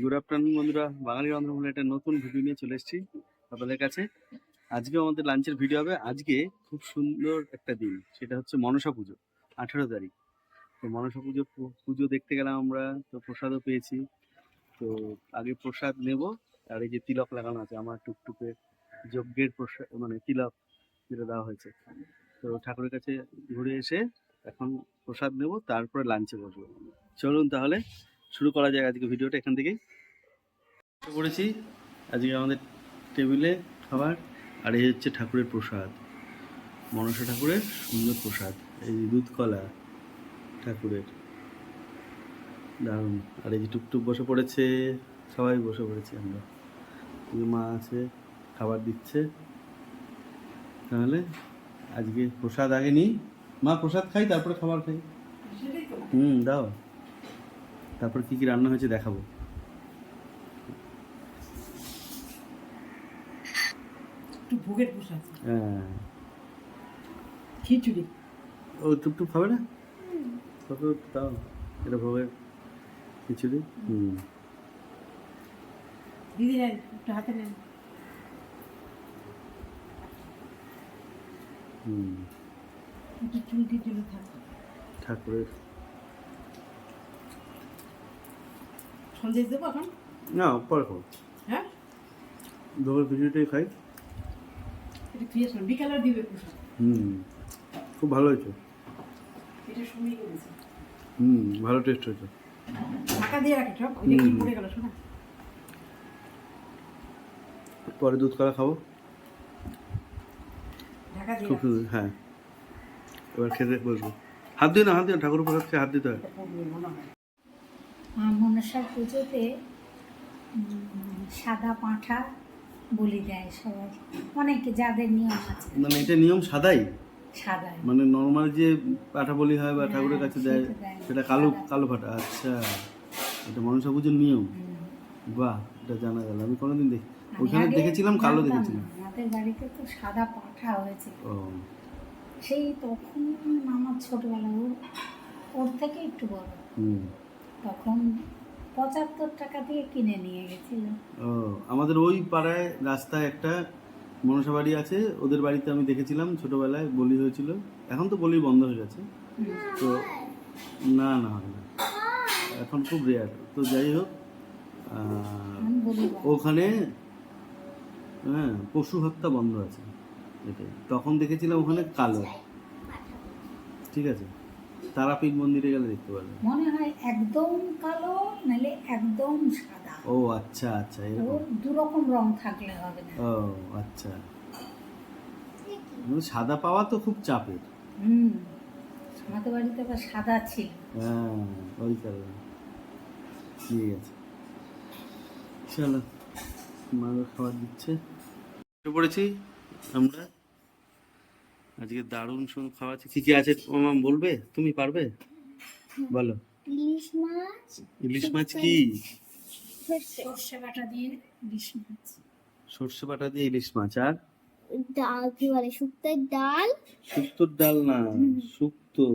Good afternoon বন্ধুরা, বাঙালি রন্ধনমূলে একটা নতুন ভিডিও নিয়ে চলে এসেছি আপনাদের কাছে। আজকেও আমাদের লাঞ্চের ভিডিও হবে। আজকে খুব সুন্দর একটা দিন, সেটা হচ্ছে মনসা পুজো, 18 তারিখ। তো মনসা পুজো দেখতে গেলাম আমরা, তো প্রসাদও পেয়েছি। তো আগে প্রসাদ নেব, আর এই যে তিলক লাগানো আছে আমার টুকটুকে, যজ্ঞের প্রসাদ মানে তিলক যেটা দেওয়া হয়েছে। তো ঠাকুরের কাছে ঘুরে এসে এখন প্রসাদ নেব, তারপরে লাঞ্চে বসবো। চলুন তাহলে শুরু করা যায় আজকে ভিডিওটা এখান থেকেই। করেছি আজকে আমাদের টেবিলে খাবার, আর এই হচ্ছে ঠাকুরের প্রসাদ, মনসা ঠাকুরের সুন্দর প্রসাদ। এই যে দুধ কলা ঠাকুরের, দারুণ। আর এই যে টুকটুক বসে পড়েছে, সবাই বসে পড়েছে। আমরা মা আছে, খাবার দিচ্ছে। তাহলে আজকে প্রসাদ আগে নিই, মা প্রসাদ খাই তারপরে খাবার খাই। দাও, তারপর কি কি রান্না হয়েছে দেখাবো। ভোগের প্রসাদ, হ্যাঁ, খিচুড়ি। ও টুকটুক খাবে না? তবে দাও, এটা ভোগের খিচুড়ি। দিদি নেন, একটু হাতে নেন। একটু চুলকি চুলে থাকবে ঠাকুরের। সন্দেশ দেবো এখন? না, পরে খাবো। হ্যাঁ, ভোগের খিচুড়িটাই খাই। এটা খেয়ে শোন, বিকালে দিবে প্রসাদ। খুব ভালো হয়েছে। এটা সুমি করেছে। ভালো টেস্ট হয়েছে। ঢাকা দিয়ে রাখি সব, ওইটা কি পড়ে গেল শোনা। পরে দুধ কলা খাবো। ঢাকা দিয়ে খুব সুন্দর। হ্যাঁ, এবার খেতে বসবো। হাত দিও না, হাত দিও, ঠাকুর প্রসাদকে হাত দিতে হয়। মনসা পুজোতে সাদা পাঁঠা বলি দেয় সবাই, অনেকে যাদের নিয়ম আছে। মানে এটা নিয়ম সাদাই, সাদা মানে নর্মাল যে পাঠা বলি হয় বা ঠাকুরের কাছে দেয় সেটা দেয় না, সেটা কালো সাদা। কালো পাঠা। আচ্ছা, এটা মনসা পুজোর নিয়ম। বাহ, এটা জানা গেল। আমি কোনোদিন ওইখানে আগে দেখেছিলাম, কালো জানতাম না, দেখেছিলাম। আমাদের বাড়িতে তো সাদা পাঁঠা হয়েছে ও, সেই তখন। আমার ছোটবেলা, ওর থেকে একটু বড়, তখন 75 টাকা দিয়ে কিনে নিয়ে গেছিল। ও, আমাদের ওই পাড়ায় রাস্তায় একটা মনসা বাড়ি আছে, ওদের বাড়িতে আমি দেখেছিলাম ছোটবেলায়, বলি হয়েছিল। এখন তো বলি বন্ধ হয়ে গেছে। তো না না, হয় না এখন, খুব রেয়ার। তো যাই হোক, ওখানে হ্যাঁ পশু হত্যা বন্ধ আছে, এটাই। তখন দেখেছিলাম ওখানে কালো। ঠিক আছে, তারাপীঠ মন্দিরে গেলে দেখতে পারবে। মনে হয় একদম কালো, নাহলে একদম সাদা। ও আচ্ছা আচ্ছা, ওর এরকম। দুরকম রং থাকলে হবে না। ও আচ্ছা, সাদা পাওয়া তো খুব চাপের। আমাদের বাড়িতে আবার সাদা ছিল। হ্যাঁ, ওই কারণে। ঠিক আছে, চলো, মা খাবার দিচ্ছে। পড়েছি আমরা। আজকে দারুণ সুন্দর খাওয়া আছে। কি কি আছে মামা বলবে? তুমি পারবে? বলো। ইলিশ মাছ। ইলিশ মাছ কি? সর্ষে বাটা দিয়ে ইলিশ মাছ। সর্ষে বাটা দিয়ে ইলিশ মাছ। আর ডাল, কি বলে, শুক্তোর ডাল। শুক্তোর ডাল না, শুক্তো।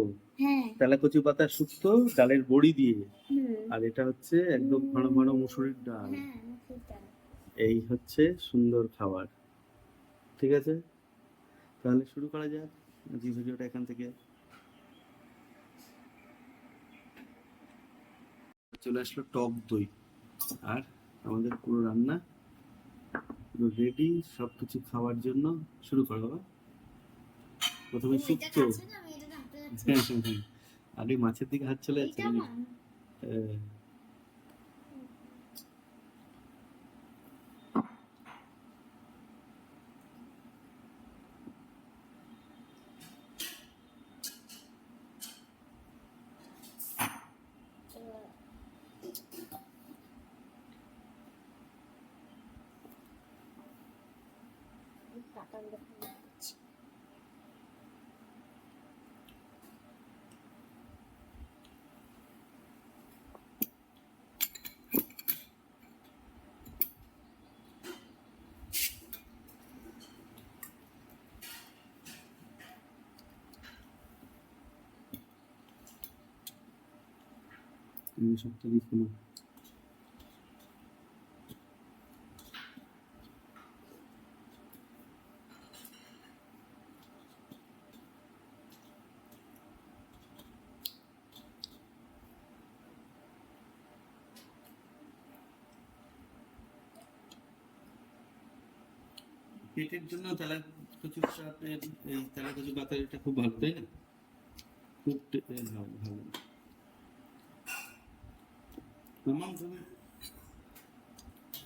হ্যাঁ, তেলাকচি পাতার শুক্তো, ডালের বড়ি দিয়ে। হুম, আর এটা হচ্ছে একদম ঘন ঘন মুসুরির ডাল। হ্যাঁ, মুসুর ডাল। এই হচ্ছে সুন্দর খাবার। ঠিক আছে, তাহলে শুরু করা যাক আজকে ভিডিওটা এখান থেকে। চলে আসলো টক দই, আর আমাদের পুরো রান্না পুরো রেডি, সবকিছু খাওয়ার জন্য। শুরু করো বাবা। প্রথমে শুক্তো। আগে মাছের দিকে হাত চলে যাচ্ছে। সবটা লিখুন। পেটের জন্য তেলা কচুর সাথে এই তেলা কচু পাতার এটা খুব ভালো, তাই না? খুব ভালো ভালো। মামা তুমি,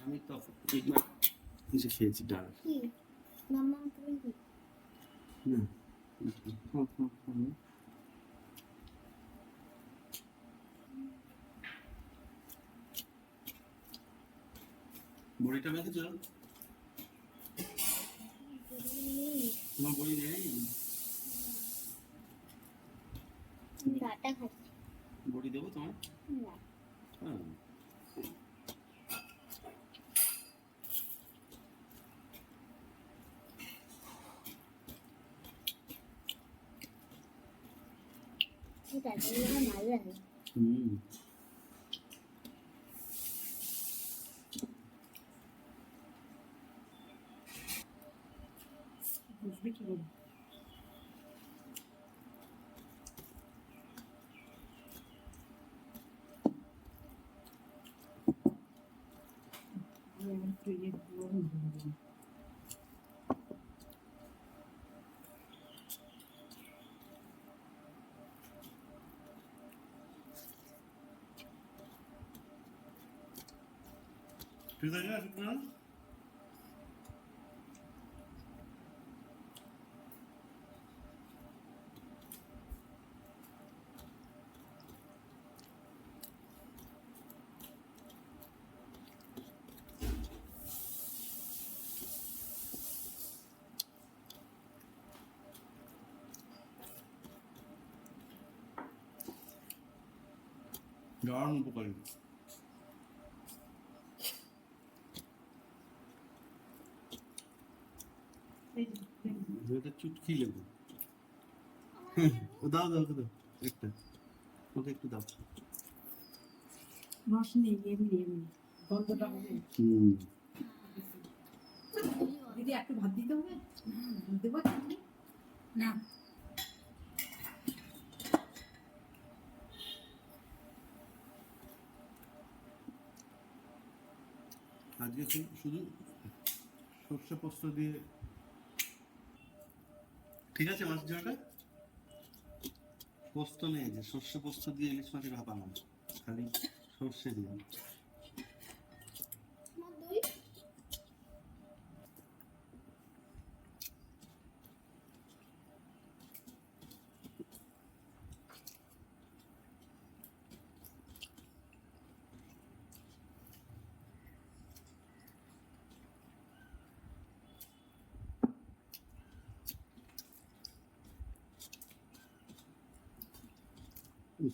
আমি তো একবার যে খেয়েছি ডাল। কি মাম্মা তুমি কি না খাও খাও খাও। বড়িটা মেখেছো? তোমার বড়ি নেই? আমি ডাটা খাচ্ছি বড়ি দেবো তোমার? না হ্যাঁ। এই ডাটাগুলো আমার ভালো লাগে হুম। বুঝবে কি করে? আমি আমার ফ্রিজে গরম করে দিলাম। ঠিক আছে না? দারুণ উপকারী। এই যে, এটা চুটকি লেবু। দাও দাও দাও একটা, ওকে একটু দাও। রস নেই, এমনি এমনি গন্ধটা হবে। হুম। দিদি একটু ভাত দিতে হবে, দেবো একটু? না আজকে শুধু সর্ষে পোস্ত দিয়ে, ঠিক আছে মাছ ঝোলটা? পোস্ত নেই, যে সর্ষে পোস্ত দিয়ে ইলিশ মাছের ভাপানো, খালি সর্ষে দিয়ে। আমার দই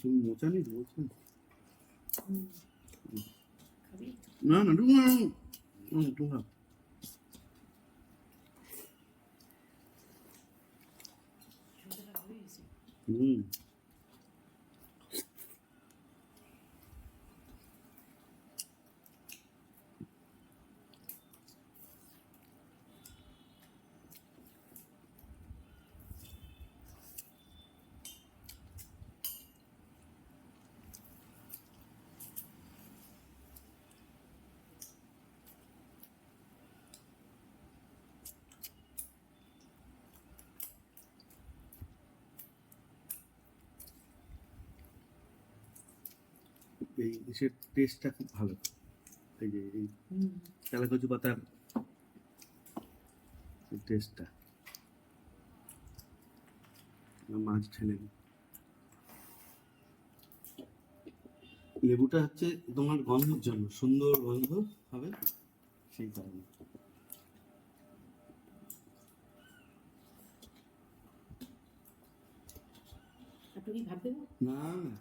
তুমি মোচা নেই মোচা? খাবি? না না ডুঙা ডুঙা। ঝোলটা হয়ে গেছে। হুম। এই ইসের টেস্টটা খুব ভালো, এই যে এই তেলাকচু পাতার টেস্টটা। মাছ ঠেলে দিই। লেবুটা হচ্ছে তোমার গন্ধের জন্য, সুন্দর গন্ধ হবে সেই কারণে। একটু কি ভাত দেবো? না না,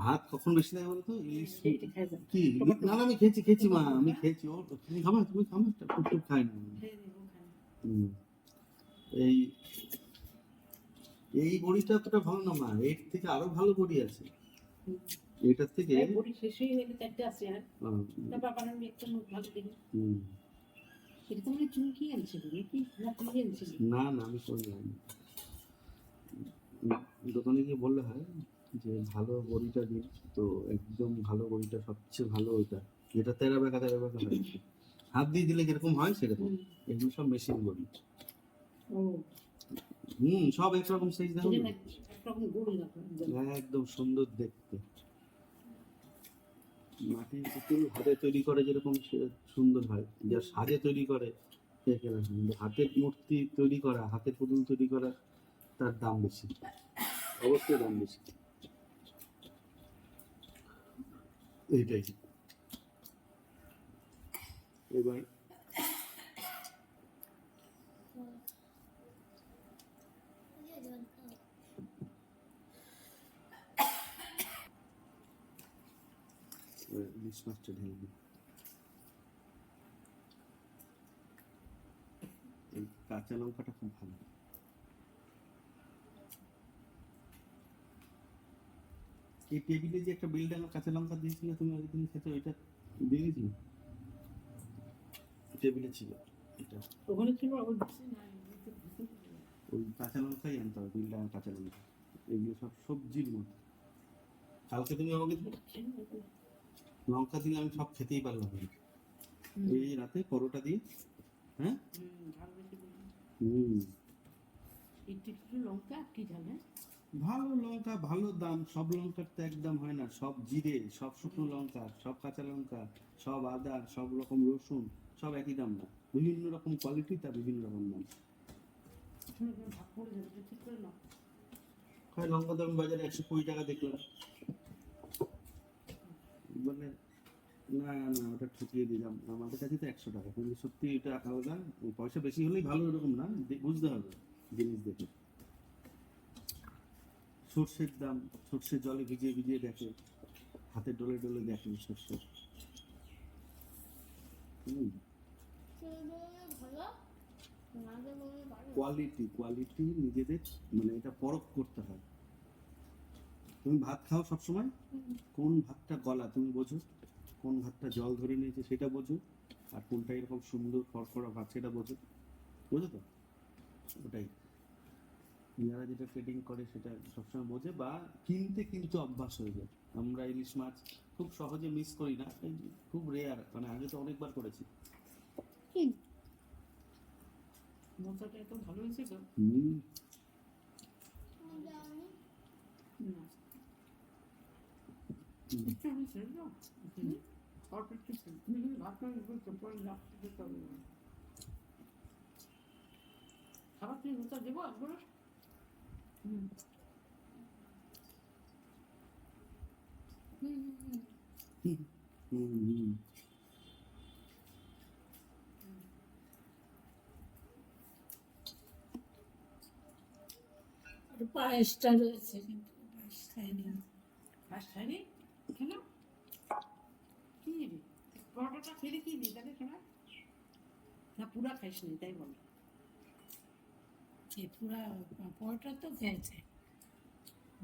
ভাত কখন বেশি লাগে বলতো? ইলিশ এটা খাই যাবে। কি? না না আমি খেয়েছি খেয়েছি মা, আমি খেয়েছি। ও তুমি খাবা, তুমি খাবা, খুব খুব খাই না। খেয়ে দেবো, খাই। হুম। এই এই বড়িটা অতটা ভালো না মা, এর থেকে আরো ভালো বড়ি আছে এটার থেকে। এই বড়ি শেষ হয়ে গেলে চারটে আছে আর হুম, তারপর আবার আমি একটা ভালো দেখি। হুম। এটা তো মানে চুমকি আনছিল নাকি, না তুই আনছিলি? না না আমি করি না। দোকানে গিয়ে বললে হয় যে ভালো বড়িটা দিন, তো একদম ভালো বড়িটা সবচেয়ে ভালো ওইটা, যেটা তেরা বেঁকা হয়। হাত দিয়ে দিলে যেরকম হয় সেরকম। হুম। এগুলো সব মেশিন বডি। ও সব একরকম সাইজ দেখো এটা না? একরকম গোল দেখো একদম সুন্দর দেখতে। মাটির পুতুল হাতে তৈরি করে যেরকম সুন্দর হয়, যা সাজে তৈরি করে সে কেনা সুন্দর। হাতের মূর্তি তৈরি করা, হাতের পুতুল তৈরি করা, তার দাম বেশি, অবশ্যই দাম বেশি। এইটাই। এবার ইলিশ মাছটা ঢেলে দিই। এই কাঁচা লঙ্কাটা খুব ভালো। এই টেবিলে যে একটা বেলডাঙা কাঁচা লঙ্কা দিয়েছিলে তুমি একদিন খেতে, ওইটা দিয়ে দিয়েছিলে? টেবিলে ছিল এটা। ওখানে ছিল ওই না ওই কাঁচা লঙ্কাই আনতে হবে, বেলডাঙা কাঁচা লঙ্কা। এগুলো সব সবজির মতো। কালকে তুমি আমাকে লঙ্কা দিলে আমি সব খেতেই পারলাম না। এই রাতে পরোটা দিয়ে, হ্যাঁ। ঝাল বেশি দিবি। হুম, একটু লঙ্কা কি ঝাল হ্যাঁ ভালো লঙ্কা ভালো দাম। সব লঙ্কার তো একদম হয় না। সব জিরে, সব শুকনো লঙ্কা, সব কাঁচা লঙ্কা, সব আদা, সব রকম রসুন, সব একই দাম না। বিভিন্ন রকম কোয়ালিটি, তার বিভিন্ন রকম দাম। ভাগ করে যাবে তো ঠিক করে নাও হয় লঙ্কা দাম বাজারে 120 টাকা দেখলাম, মানে না না ওটা ঠকিয়ে দিলাম। আমাদের কাছে তো 100 টাকা, কিন্তু সত্যি এটা আলাদা। পয়সা বেশি হলেই ভালো এরকম না, বুঝতে হবে জিনিস দেখে। সর্ষের দাম, সর্ষে জলে ভিজিয়ে ভিজিয়ে দেখে, হাতে ডলে ডলে দেখে সর্ষে। কোয়ালিটি কোয়ালিটি নিজেদের, মানে এটা পরখ করতে হয়। তুমি ভাত খাও সবসময়, কোন ভাতটা গলা তুমি বোঝো, কোন ভাতটা জল ধরে নিয়েছে সেটা বোঝো, আর কোনটা এরকম সুন্দর খড়খড়া ভাত সেটা বোঝো। বোঝো তো? ওটাই যারা যেটা ট্রেডিং করে সেটা সবসময় বোঝে, বা কিনতে কিন্তু অভ্যাস হয়ে যায়। আমরা ইলিশ মাছ খুব সহজে মিস করি না, এই খুব রেয়ার, মানে আগে তো অনেকবার করেছি। মশলাটা এত ভালো হয়েছে তো হুম, না হুম। একটু হয়েছে না অল্প একটু ছিল। তুমি যদি ভাত করে বলছো পরে রাখতে দিতে হবে না। খাবার তুমি মোটা দেবো একবার হুম হুম হুম হুম, হুম। পায়েসটা রয়েছে কিন্তু পায়েস খাইনি। ফার্স্ট খাইনি কেন কি রে পরোটাটা খেলে কি রে তাহলে শোনা না পুরা খাইস নি তাই বল যে পুরা পরোটা তো খেয়েছে।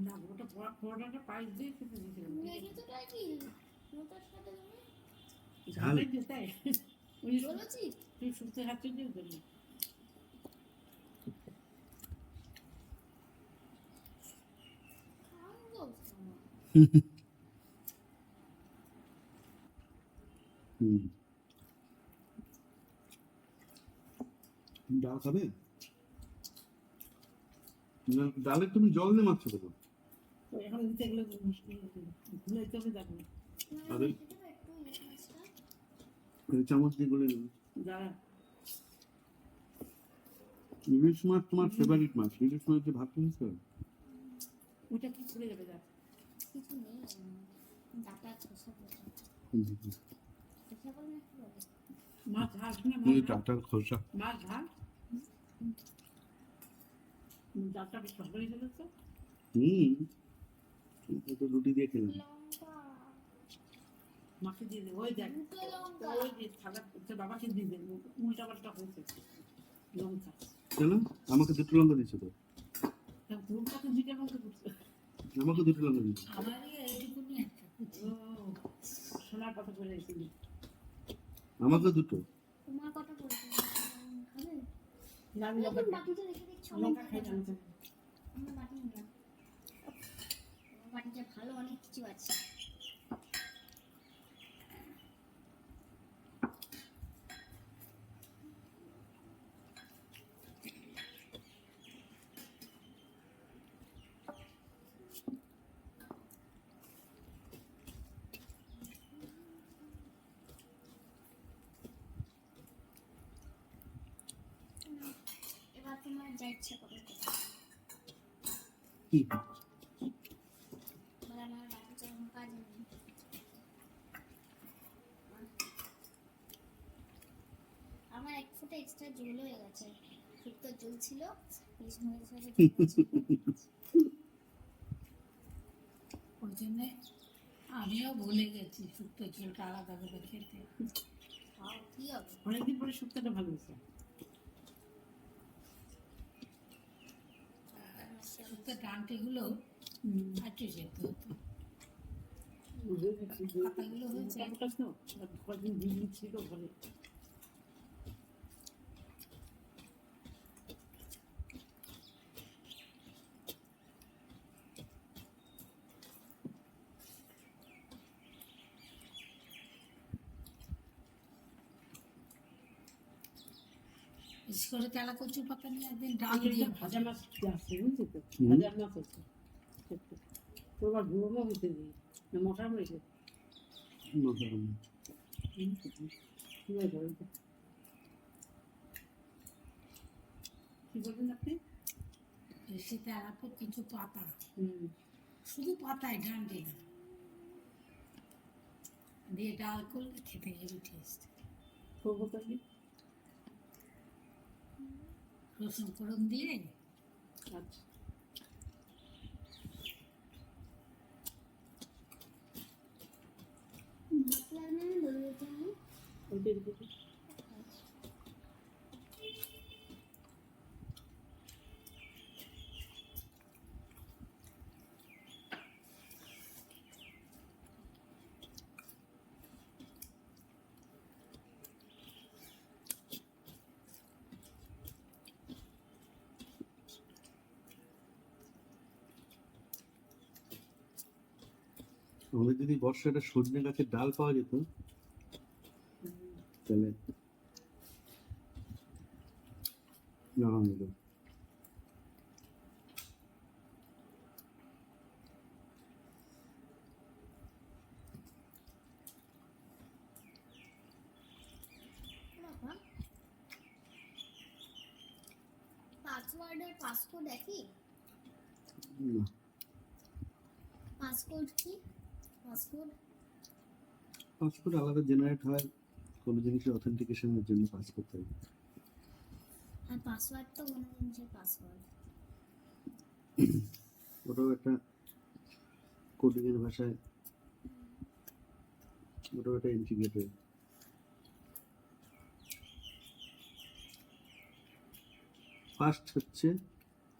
না ওটা পরোটাটা পায়েস দিয়ে খেতে দিয়েছিলাম ঝাল। ঝালের যে তাই তুই শুনতে হাতে দিয়ে বললি হুম। ডাল খাবে? না, ডালে তুমি জল দিয়ে মাখছো দেবো। তো এখন দিতে গেলে মুশকিল ভুলে চলে যাবে আরে এই চামচ দিয়ে গলে নেবে। যারা ইলিশ মাছ তোমার ফেভারিট মাছ। ইলিশ মাছ দিয়ে ভাত খেয়েছো? ওটা কি চলে যাবে যা কিছু নেই ডাটা খোসা হুম, হুম, হুম। খোসা বলে না কি বলে মাছ ঝাল না এই মাছ ঝাল ডাটার খোসা। মাছ ঝাল ডালটা বেশ ভালোই গেল তো হুম, এটা তো রুটি দিয়ে খেলাম। লঙ্কা মাকে দিয়ে দে ওই দেখ দুটো লঙ্কা ওই যে থালা বাবাকে দিয়ে দে উল্টা পাল্টা হয়েছে লঙ্কা কেন আমাকে দুটো লঙ্কা দিচ্ছ তো? লঙ্কা তো দুইটা লঙ্কা করছে আমাকে দুটো লঙ্কা দিচ্ছ। আমারই এইটুকুনি একটা কুচি। ও সোনার কথা বলে রেখেছিলি আমাকে দুটো। তোমার কটা পড়েছে খাবে না আমি এখন লঙ্কা বাটিটা রেখে দিচ্ছ লঙ্কা খাই জানতে আমরা বাটি নিলাম বাটিটা ভালো অনেক কিছু আছে যা ইচ্ছা করো করো। কি এবার আমার বাকি কোনো কাজ নেই। আমার এক ফুটা এক্সট্রা জল হয়ে গেছে। শুক্তো জল ছিল, ইলিশ মাছের সাথে জল হয়েছে। ওই জন্যে আমিও ভুলে গেছি শুক্তো ঝোলটা আলাদা করে খেতে। খাও, কি হবে? অনেকদিন পরে শুক্তোটা ভালো হয়েছে। শুক্তো ডান্টিগুলো একটু যেতে হতো। পাতাগুলো হয়েছে কদিন ভিজিয়ে ছিল ঘরে। বিশেষ করে তেলা কচু পাতা নিয়ে একদিন ডাল দিয়ে ভাজা মাছ আসছে, বুঝলি তো? ভাজার মাছ আছে তোমার ভুয়ো হইতে দিই না মোটা হয়েছে কি বলবেন আপনি? সে তেলাপোর কিছু পাতা, শুধু পাতায় ডান্ডি না দিয়ে ডাল করলে খেতে হেবি টেস্ট। করবো তাহলে রসুন ফোড়ন দিয়ে। আচ্ছা ভাত লাগবে না দই জন্য? ওইটা দিবি। আমাদের যদি বর্ষাটা সজনে গাছের ডাল পাওয়া যেত তাহলে জানা যেত। বাবা, পাসওয়ার্ডের পাসকোড একই? না, পাসকোড কি? পাসকোড পাসপোর্ট আলাদা জেনারেট হয়, কোনো জিনিসের অথেন্টিকেশনের জন্য পাস করতে হবে। আর পাসওয়ার্ড তো কোনো জিনিসের পাসওয়ার্ড। ওটাও একটা কোডিংয়ের ভাষায়, ওটাও একটা ইন্টিগ্রেটেড। ফার্স্ট হচ্ছে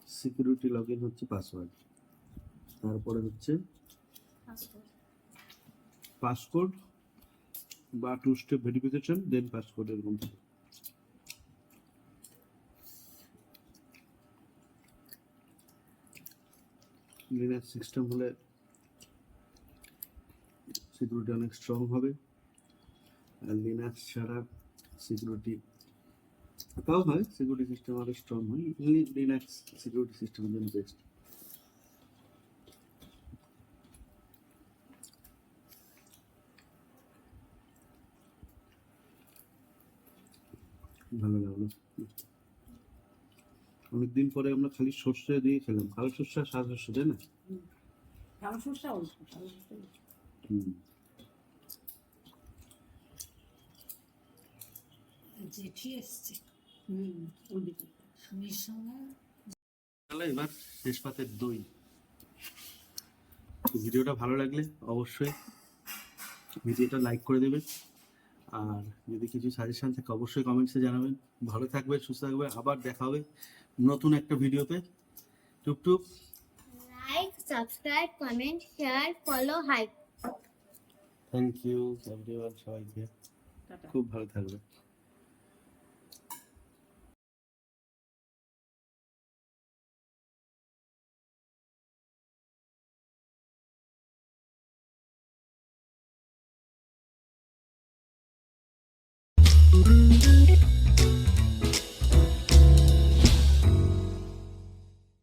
সিকিউরিটি লগইন হচ্ছে পাসওয়ার্ড, তারপরে হচ্ছে পাসকোড পাসকোড বা টু স্টেপ ভেরিফিকেশন, দেন পাসকোড, এরকম। লিনাক্স সিস্টেম হলে সিকিউরিটি অনেক স্ট্রং হবে, আর লিনাক্স ছাড়া সিকিউরিটি তাও হয়, সিকিউরিটি সিস্টেম আরো স্ট্রং হয়। লিনাক্স সিকিউরিটি সিস্টেমের জন্য বেস্ট। ভালো লাগলো। অনেকদিন পরে আমরা খালি সর্ষে দিয়ে খেলাম, কালো সর্ষে আর সাদা সর্ষে, তাই না? কালো সরষা অল্প, কালো সরষা হুম। জেঠি এসছে ওদিকে সুমির সঙ্গে। এবার তেজপাতের দই। ভিডিওটা ভালো লাগলে অবশ্যই ভিডিওটা লাইক করে দেবেন, আর যদি কিছু সাজেশন থাকে অবশ্যই কমেন্টসে জানাবেন। ভালো থাকবে, সুস্থ থাকবে, আবার দেখা হবে নতুন একটা ভিডিওতে। টুকটুক। Like, subscribe, comment, share, follow, hype. Thank you everyone, সবাইকে টাটা। খুব ভালো থাকবে।